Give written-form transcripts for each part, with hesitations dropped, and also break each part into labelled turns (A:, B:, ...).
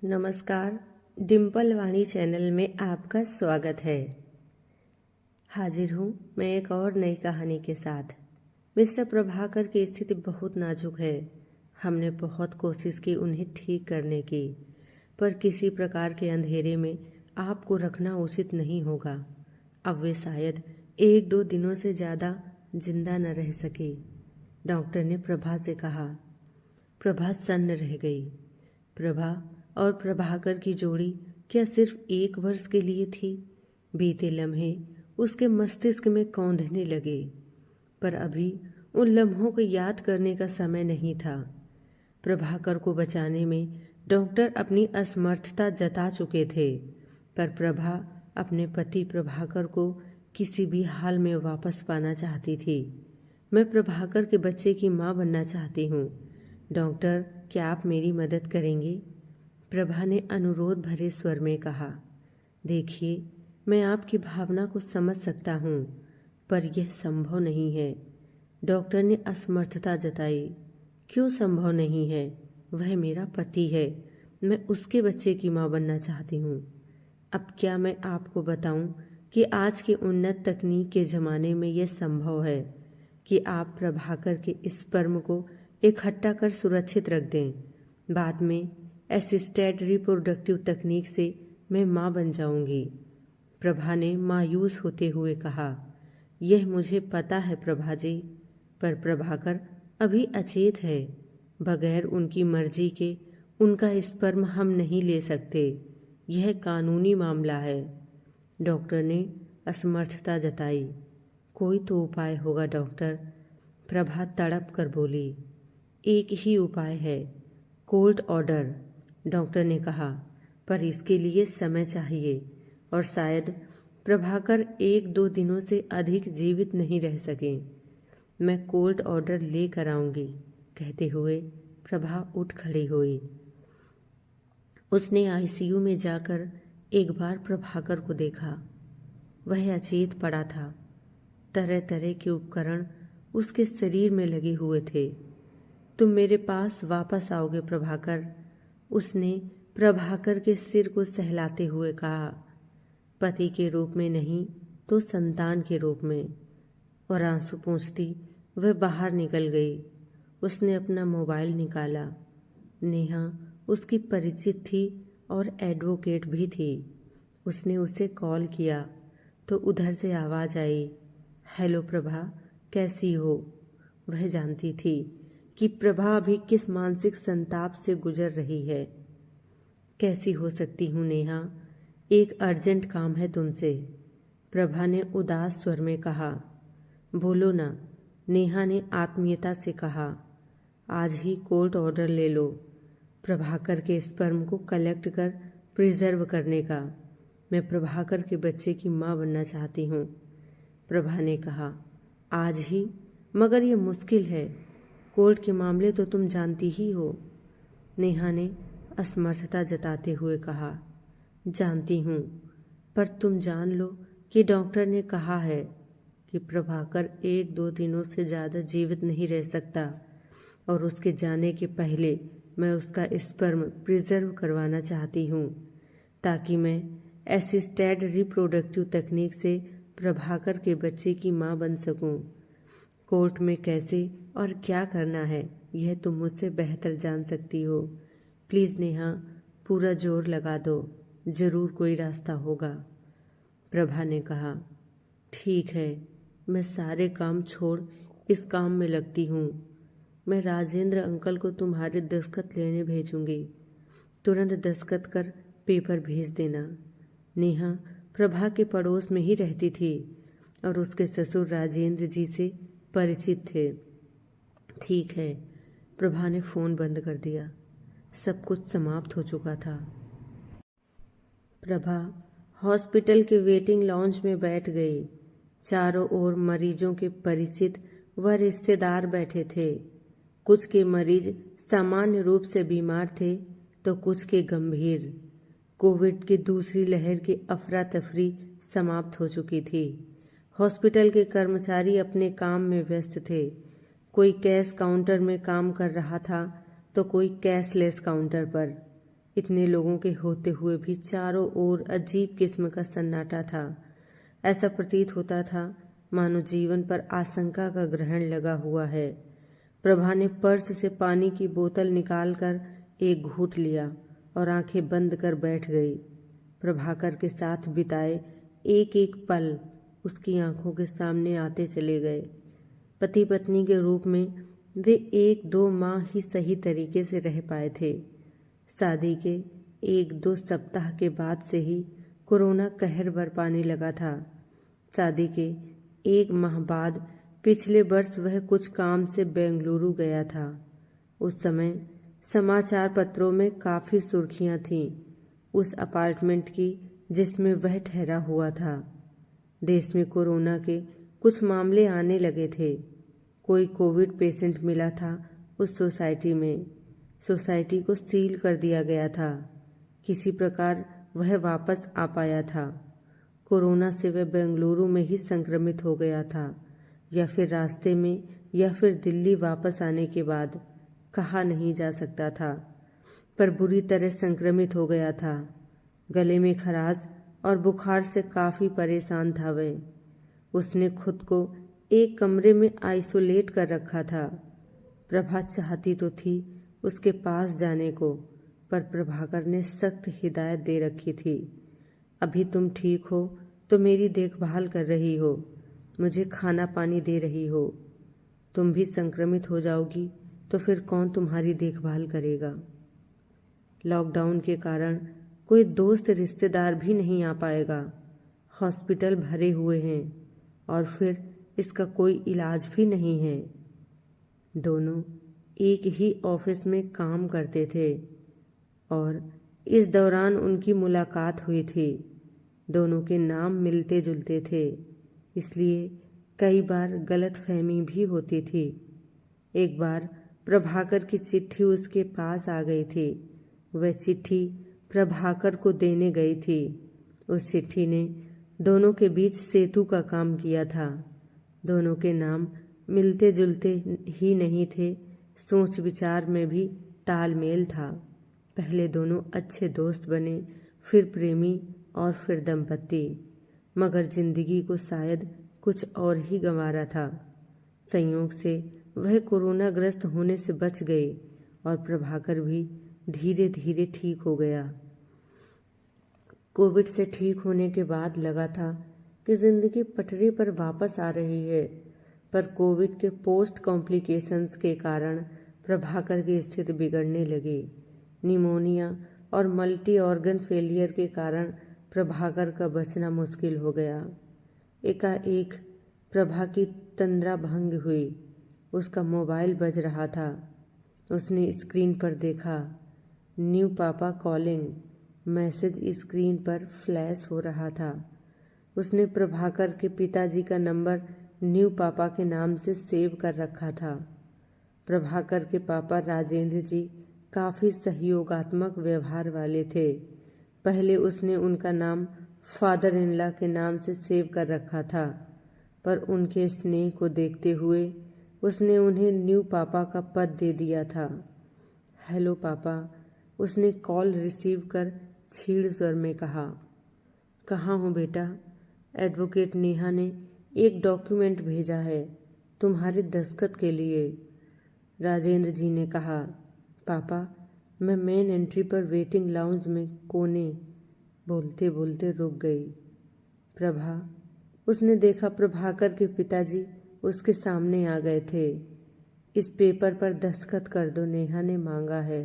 A: नमस्कार। डिम्पल वाणी चैनल में आपका स्वागत है। हाजिर हूँ मैं एक और नई कहानी के साथ। मिस्टर प्रभाकर की स्थिति बहुत नाजुक है। हमने बहुत कोशिश की उन्हें ठीक करने की, पर किसी प्रकार के अंधेरे में आपको रखना उचित नहीं होगा। अब वे शायद 1-2 दिनों से ज़्यादा जिंदा न रह सके, डॉक्टर ने प्रभा से कहा। प्रभा सन्न रह गई। प्रभा और प्रभाकर की जोड़ी क्या सिर्फ 1 वर्ष के लिए थी? बीते लम्हे उसके मस्तिष्क में कौंधने लगे, पर अभी उन लम्हों को याद करने का समय नहीं था। प्रभाकर को बचाने में डॉक्टर अपनी असमर्थता जता चुके थे, पर प्रभा अपने पति प्रभाकर को किसी भी हाल में वापस पाना चाहती थी। मैं प्रभाकर के बच्चे की माँ बनना चाहती हूँ। डॉक्टर, क्या आप मेरी मदद करेंगे? प्रभा ने अनुरोध भरे स्वर में कहा। देखिए, मैं आपकी भावना को समझ सकता हूँ, पर यह संभव नहीं है। डॉक्टर ने असमर्थता जताई। क्यों संभव नहीं है? वह मेरा पति है। मैं उसके बच्चे की माँ बनना चाहती हूँ। अब क्या मैं आपको बताऊँ कि आज के उन्नत तकनीक के ज़माने में यह संभव है कि आप प्रभाकर के स्पर्म को इकट्ठा कर सुरक्षित रख दें। बाद में असिस्टेड रिप्रोडक्टिव तकनीक से मैं माँ बन जाऊंगी। प्रभा ने मायूस होते हुए कहा। यह मुझे पता है प्रभा जी, पर प्रभाकर अभी अचेत है। बगैर उनकी मर्जी के उनका स्पर्म हम नहीं ले सकते। यह कानूनी मामला है। डॉक्टर ने असमर्थता जताई। कोई तो उपाय होगा डॉक्टर, प्रभा तड़प कर बोली। एक ही उपाय है, कोर्ट ऑर्डर, डॉक्टर ने कहा, पर इसके लिए समय चाहिए और शायद प्रभाकर 1-2 दिनों से अधिक जीवित नहीं रह सके। मैं कोर्ट ऑर्डर लेकर आऊंगी, कहते हुए प्रभा उठ खड़ी हुई। उसने आईसीयू में जाकर एक बार प्रभाकर को देखा। वह अचेत पड़ा था। तरह तरह के उपकरण उसके शरीर में लगे हुए थे। तुम मेरे पास वापस आओगे प्रभाकर, उसने प्रभाकर के सिर को सहलाते हुए कहा। पति के रूप में नहीं तो संतान के रूप में। और आंसू पोंछती वह बाहर निकल गई। उसने अपना मोबाइल निकाला। नेहा उसकी परिचित थी और एडवोकेट भी थी। उसने उसे कॉल किया तो उधर से आवाज़ आई, हेलो प्रभा, कैसी हो? वह जानती थी कि प्रभा अभी किस मानसिक संताप से गुजर रही है। कैसी हो सकती हूँ नेहा, एक अर्जेंट काम है तुमसे, प्रभा ने उदास स्वर में कहा। बोलो ना, नेहा ने आत्मीयता से कहा। आज ही कोर्ट ऑर्डर ले लो, प्रभाकर के स्पर्म को कलेक्ट कर प्रिजर्व करने का। मैं प्रभाकर के बच्चे की माँ बनना चाहती हूँ, प्रभा ने कहा। आज ही? मगर ये मुश्किल है। कोर्ट के मामले तो तुम जानती ही हो, नेहा ने असमर्थता जताते हुए कहा। जानती हूँ, पर तुम जान लो कि डॉक्टर ने कहा है कि प्रभाकर 1-2 दिनों से ज़्यादा जीवित नहीं रह सकता और उसके जाने के पहले मैं उसका स्पर्म प्रिजर्व करवाना चाहती हूँ, ताकि मैं असिस्टेड रिप्रोडक्टिव तकनीक से प्रभाकर के बच्चे की माँ बन सकूँ। कोर्ट में कैसे और क्या करना है यह तुम मुझसे बेहतर जान सकती हो। प्लीज़ नेहा, पूरा जोर लगा दो, ज़रूर कोई रास्ता होगा, प्रभा ने कहा। ठीक है, मैं सारे काम छोड़ इस काम में लगती हूँ। मैं राजेंद्र अंकल को तुम्हारे दस्तखत लेने भेजूंगी। तुरंत दस्तखत कर पेपर भेज देना। नेहा प्रभा के पड़ोस में ही रहती थी और उसके ससुर राजेंद्र जी से परिचित थे। ठीक है, प्रभा ने फ़ोन बंद कर दिया। सब कुछ समाप्त हो चुका था। प्रभा हॉस्पिटल के वेटिंग लॉन्ज में बैठ गई। चारों ओर मरीजों के परिचित व रिश्तेदार बैठे थे। कुछ के मरीज सामान्य रूप से बीमार थे तो कुछ के गंभीर। कोविड की दूसरी लहर की अफरा तफरी समाप्त हो चुकी थी। हॉस्पिटल के कर्मचारी अपने काम में व्यस्त थे। कोई कैश काउंटर में काम कर रहा था तो कोई कैशलेस काउंटर पर। इतने लोगों के होते हुए भी चारों ओर अजीब किस्म का सन्नाटा था। ऐसा प्रतीत होता था मानो जीवन पर आशंका का ग्रहण लगा हुआ है। प्रभा ने पर्स से पानी की बोतल निकालकर एक घूंट लिया और आंखें बंद कर बैठ गई। प्रभाकर के साथ बिताए एक एक पल उसकी आंखों के सामने आते चले गए। पति पत्नी के रूप में वे 1-2 माह ही सही तरीके से रह पाए थे। शादी के 1-2 सप्ताह के बाद से ही कोरोना कहर बरपाने लगा था। शादी के 1 माह बाद पिछले वर्ष वह कुछ काम से बेंगलुरु गया था। उस समय समाचार पत्रों में काफ़ी सुर्खियां थीं उस अपार्टमेंट की जिसमें वह ठहरा हुआ था। देश में कोरोना के कुछ मामले आने लगे थे। कोई कोविड पेशेंट मिला था उस सोसाइटी में। सोसाइटी को सील कर दिया गया था। किसी प्रकार वह वापस आ पाया था। कोरोना से वह बेंगलुरु में ही संक्रमित हो गया था, या फिर रास्ते में, या फिर दिल्ली वापस आने के बाद, कहा नहीं जा सकता था। पर बुरी तरह संक्रमित हो गया था। गले में खराश और बुखार से काफ़ी परेशान था वह। उसने खुद को एक कमरे में आइसोलेट कर रखा था। प्रभा चाहती तो थी उसके पास जाने को, पर प्रभाकर ने सख्त हिदायत दे रखी थी। अभी तुम ठीक हो तो मेरी देखभाल कर रही हो, मुझे खाना पानी दे रही हो। तुम भी संक्रमित हो जाओगी तो फिर कौन तुम्हारी देखभाल करेगा। लॉकडाउन के कारण कोई दोस्त रिश्तेदार भी नहीं आ पाएगा। हॉस्पिटल भरे हुए हैं और फिर इसका कोई इलाज भी नहीं है। दोनों एक ही ऑफिस में काम करते थे और इस दौरान उनकी मुलाकात हुई थी। दोनों के नाम मिलते जुलते थे, इसलिए कई बार गलतफहमी भी होती थी। एक बार प्रभाकर की चिट्ठी उसके पास आ गई थी। वह चिट्ठी प्रभाकर को देने गई थी। उस चिट्ठी ने दोनों के बीच सेतु का काम किया था। दोनों के नाम मिलते जुलते ही नहीं थे, सोच विचार में भी तालमेल था। पहले दोनों अच्छे दोस्त बने, फिर प्रेमी और फिर दंपति। मगर जिंदगी को शायद कुछ और ही गंवारा था। संयोग से वह कोरोना ग्रस्त होने से बच गए और प्रभाकर भी धीरे धीरे ठीक हो गया। कोविड से ठीक होने के बाद लगा था कि जिंदगी पटरी पर वापस आ रही है, पर कोविड के पोस्ट कॉम्प्लिकेशंस के कारण प्रभाकर की स्थिति बिगड़ने लगी। निमोनिया और मल्टी ऑर्गन फेलियर के कारण प्रभाकर का बचना मुश्किल हो गया। एकाएक प्रभा की तंद्रा भंग हुई। उसका मोबाइल बज रहा था। उसने स्क्रीन पर देखा, न्यू पापा कॉलिंग। मैसेज स्क्रीन पर फ्लैश हो रहा था। उसने प्रभाकर के पिताजी का नंबर न्यू पापा के नाम से सेव कर रखा था। प्रभाकर के पापा राजेंद्र जी काफ़ी सहयोगात्मक व्यवहार वाले थे। पहले उसने उनका नाम फादर इन लॉ के नाम से सेव कर रखा था, पर उनके स्नेह को देखते हुए उसने उन्हें न्यू पापा का पद दे दिया था। हेलो पापा, उसने कॉल रिसीव कर छीड़ स्वर में कहा। कहाँ हो बेटा? एडवोकेट नेहा ने एक डॉक्यूमेंट भेजा है तुम्हारे दस्तखत के लिए। राजेंद्र जी ने कहा। पापा, मैं मेन एंट्री पर वेटिंग लाउंज में कोने। बोलते बोलते रुक गई। प्रभा, उसने देखा प्रभाकर के पिताजी उसके सामने आ गए थे। इस पेपर पर दस्तखत कर दो, नेहा ने मांगा है।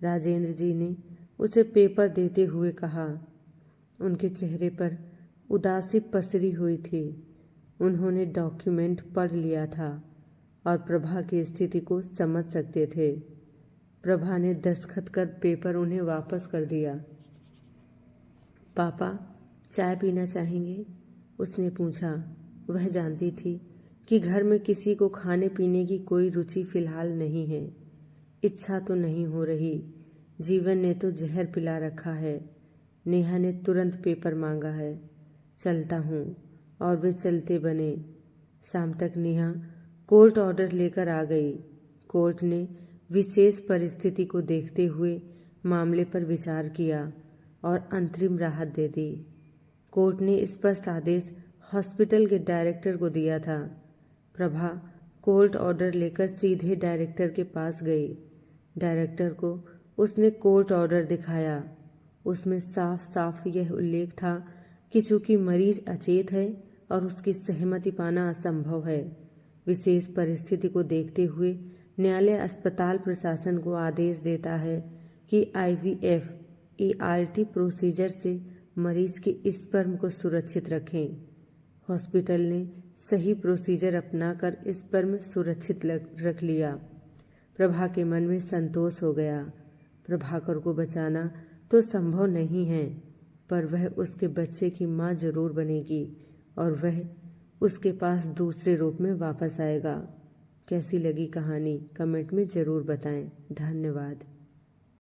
A: राजेंद्र जी ने उसे पेपर देते हुए कहा। उनके चेहरे पर उदासी पसरी हुई थी। उन्होंने डॉक्यूमेंट पढ़ लिया था और प्रभा की स्थिति को समझ सकते थे। प्रभा ने दस्तखत कर पेपर उन्हें वापस कर दिया। पापा, चाय पीना चाहेंगे? उसने पूछा। वह जानती थी कि घर में किसी को खाने पीने की कोई रुचि फिलहाल नहीं है। इच्छा तो नहीं हो रही, जीवन ने तो जहर पिला रखा है। नेहा ने तुरंत पेपर मांगा है। चलता हूँ। और वे चलते बने। शाम तक नेहा कोर्ट ऑर्डर लेकर आ गई। कोर्ट ने विशेष परिस्थिति को देखते हुए मामले पर विचार किया और अंतरिम राहत दे दी। कोर्ट ने स्पष्ट आदेश हॉस्पिटल के डायरेक्टर को दिया था। प्रभा कोर्ट ऑर्डर लेकर सीधे डायरेक्टर के पास गई। डायरेक्टर को उसने कोर्ट ऑर्डर दिखाया। उसमें साफ साफ यह उल्लेख था कि चूंकि मरीज अचेत है और उसकी सहमति पाना असंभव है, विशेष परिस्थिति को देखते हुए न्यायालय अस्पताल प्रशासन को आदेश देता है कि IVF ART प्रोसीजर से मरीज के स्पर्म को सुरक्षित रखें। हॉस्पिटल ने सही प्रोसीजर अपनाकर स्पर्म सुरक्षित रख लिया। प्रभा के मन में संतोष हो गया। प्रभाकर को बचाना तो संभव नहीं है, पर वह उसके बच्चे की माँ जरूर बनेगी और वह उसके पास दूसरे रूप में वापस आएगा। कैसी लगी कहानी कमेंट में ज़रूर बताएं। धन्यवाद।